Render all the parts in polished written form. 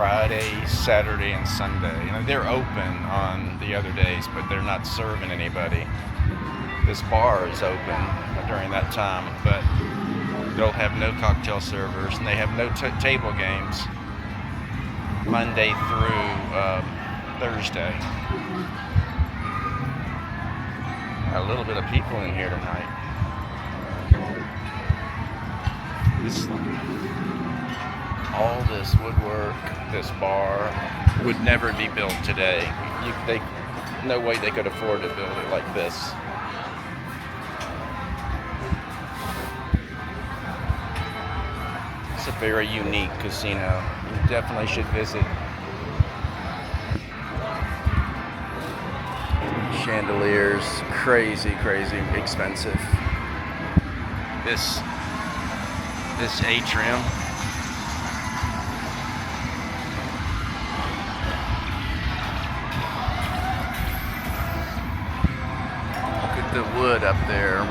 Friday, Saturday, and Sunday. You know, they're open on the other days, but they're not serving anybody. This bar is open during that time, but they'll have no cocktail servers, and they have no table games Monday through Thursday. A little bit of people in here tonight. All this woodwork, this bar would never be built today. No way they could afford to build it like this. It's a very unique casino. You definitely should visit. Chandeliers, crazy expensive. This atrium. Look at the wood up there,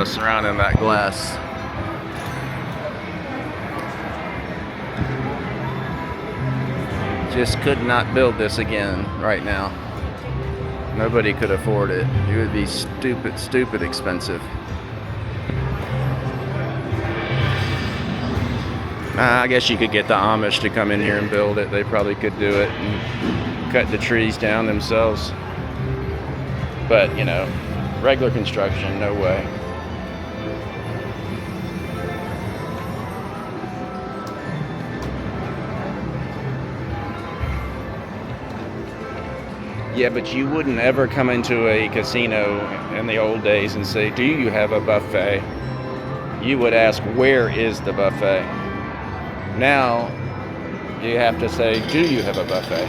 surrounding that glass. Just could not build this again right now. Nobody could afford it. It would be stupid expensive. I guess you could get the Amish to come in here and build it. They probably could do it and cut the trees down themselves. But, you know, regular construction, no way. Yeah, but you wouldn't ever come into a casino in the old days and say, "Do you have a buffet?" You would ask, "Where is the buffet?" Now, you have to say, "Do you have a buffet?"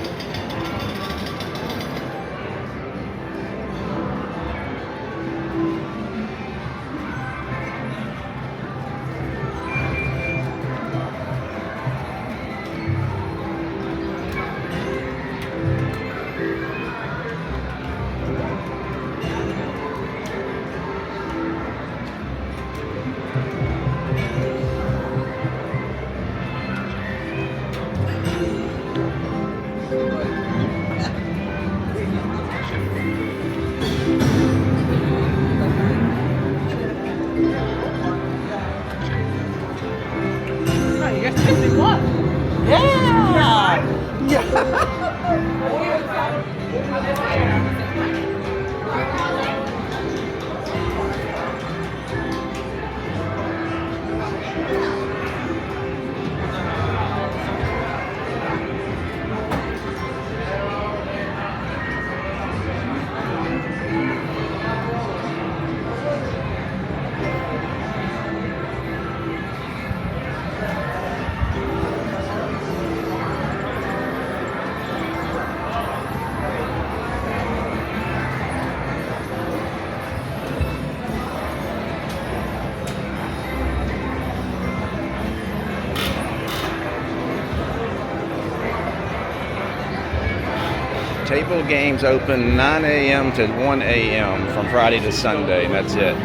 Table games open 9 a.m. to 1 a.m. from Friday to Sunday, and that's it.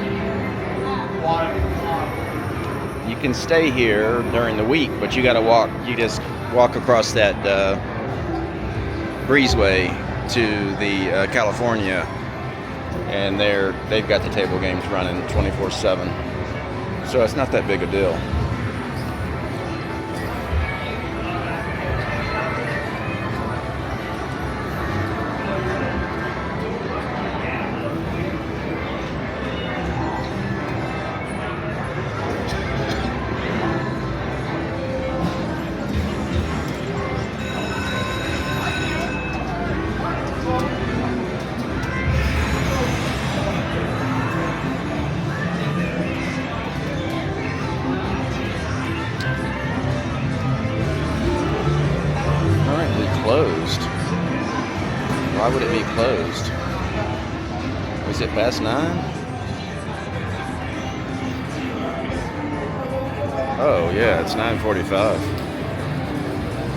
You can stay here during the week, but you gotta walk. You just walk across that breezeway to the California, and they've got the table games running 24/7. So it's not that big a deal. Closed. Why would it be closed? Is it past 9? Oh yeah, it's 9:45.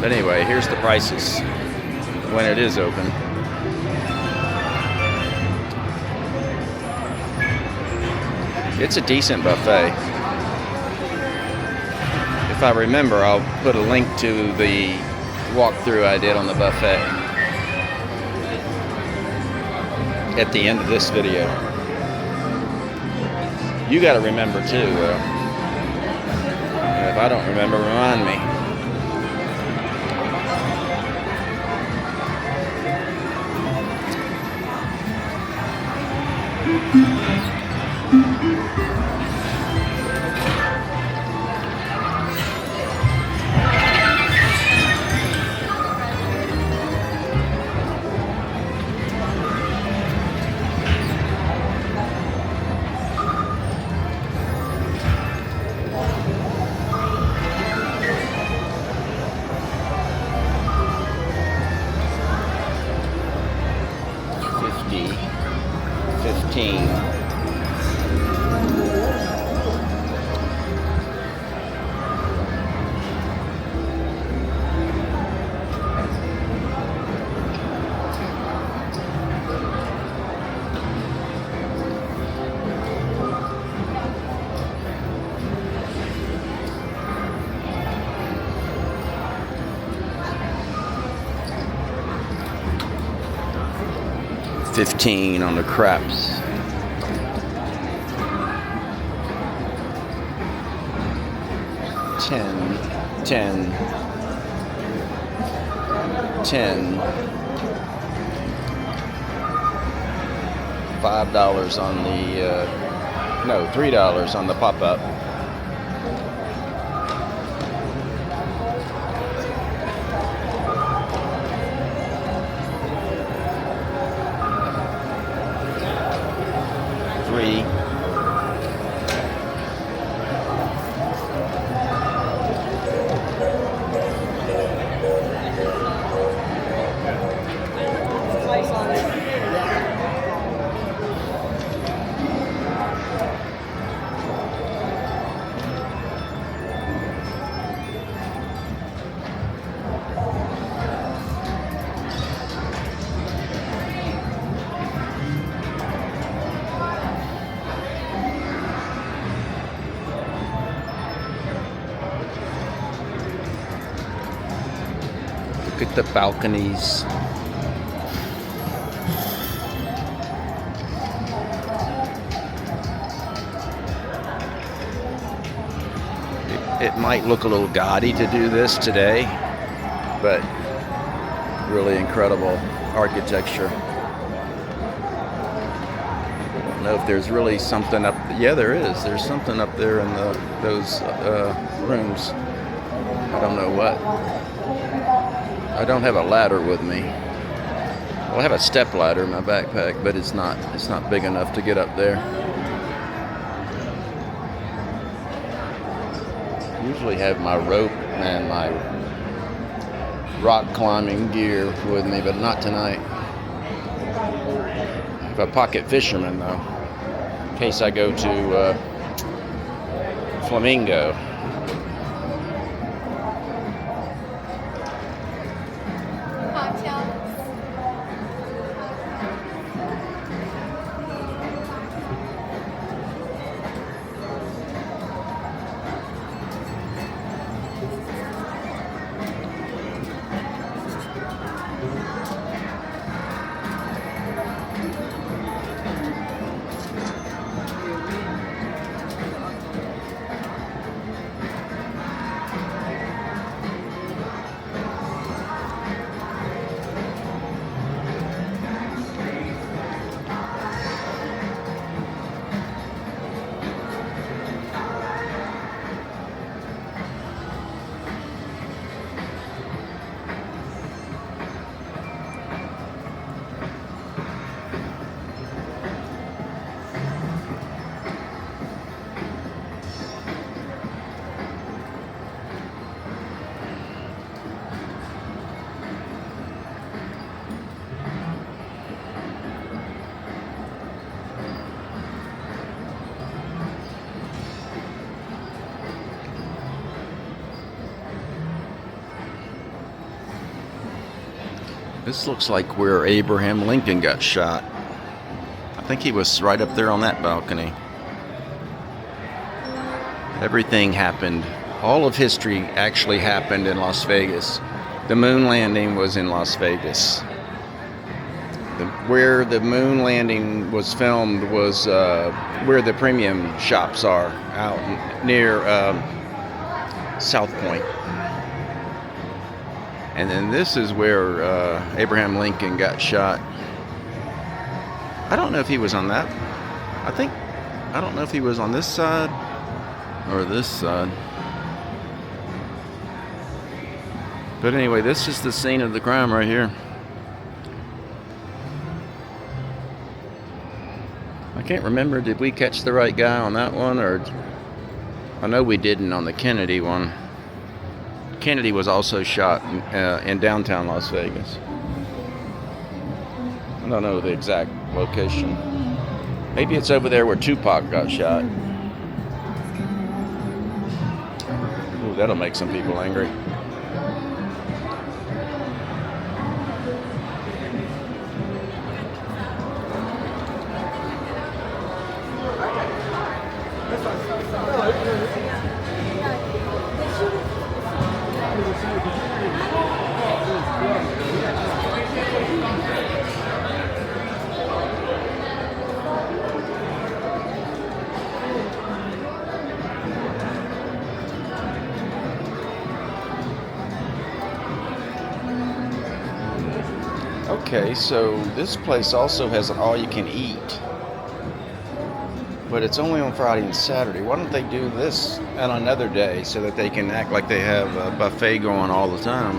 But anyway, here's the prices when it is open. It's a decent buffet. If I remember, I'll put a link to the walkthrough I did on the buffet at the end of this video. You got to remember too. If I don't remember, remind me. $15 on the craps. $10. $5 on the no, $3 on the pop-up. Look at the balconies. It might look a little gaudy to do this today, but really incredible architecture. I don't know if there's really something up. Yeah, there is. There's something up there in those rooms. I don't know what. I don't have a ladder with me. Well, I have a step ladder in my backpack, but it's not big enough to get up there. Usually have my rope and my rock climbing gear with me, but not tonight. I have a pocket fisherman though, in case I go to Flamingo. This looks like where Abraham Lincoln got shot. I think he was right up there on that balcony. Everything happened. All of history actually happened in Las Vegas. The moon landing was in Las Vegas. Where the moon landing was filmed was where the premium shops are, out near South Point. And then this is where Abraham Lincoln got shot. I don't know if he was on that. I don't know if he was on this side or this side. But anyway, this is the scene of the crime right here. I can't remember, did we catch the right guy on that one, or I know we didn't on the Kennedy one. Kennedy was also shot in downtown Las Vegas. I don't know the exact location. Maybe it's over there where Tupac got shot. Ooh, that'll make some people angry. Okay, so this place also has an all-you-can-eat, but it's only on Friday and Saturday. Why don't they do this on another day so that they can act like they have a buffet going all the time?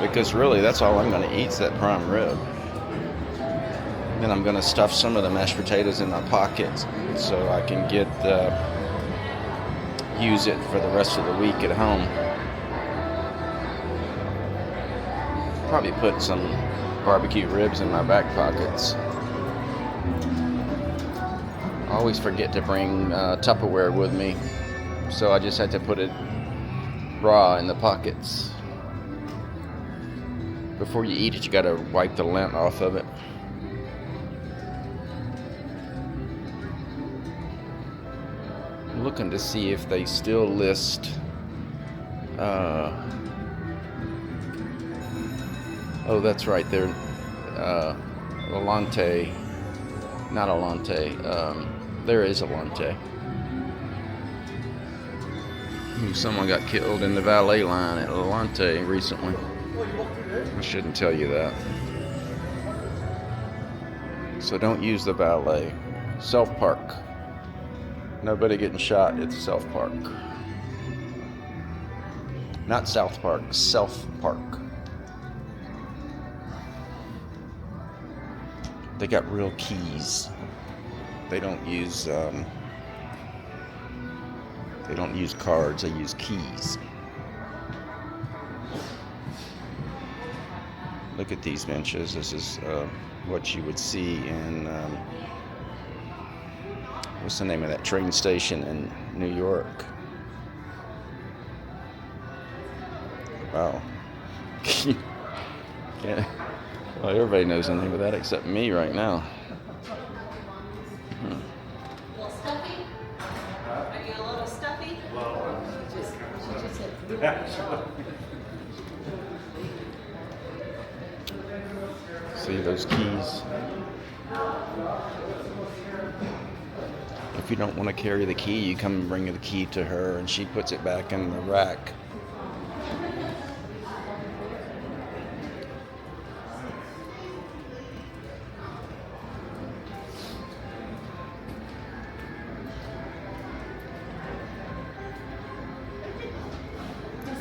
Because really, that's all I'm going to eat is that prime rib. Then I'm going to stuff some of the mashed potatoes in my pockets so I can use it for the rest of the week at home. Probably put some barbecue ribs in my back pockets. I always forget to bring Tupperware with me, so I just had to put it raw in the pockets. Before you eat it, you gotta wipe the lint off of it. I'm looking to see if they still list oh, that's right, they're Alante, not Alante, there is Alante. Someone got killed in the valet line at Alante recently. I shouldn't tell you that. So don't use the valet. Self-park. Nobody getting shot at the self-park. Not South Park, self-park. They got real keys. They don't use cards. They use keys. Look at these benches. This is what you would see in what's the name of that train station in New York? Wow. Yeah. Well, everybody knows the name of that except me right now. A little stuffy? Are you a little stuffy? See those keys? If you don't want to carry the key, you come and bring the key to her and she puts it back in the rack.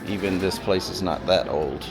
Even this place is not that old.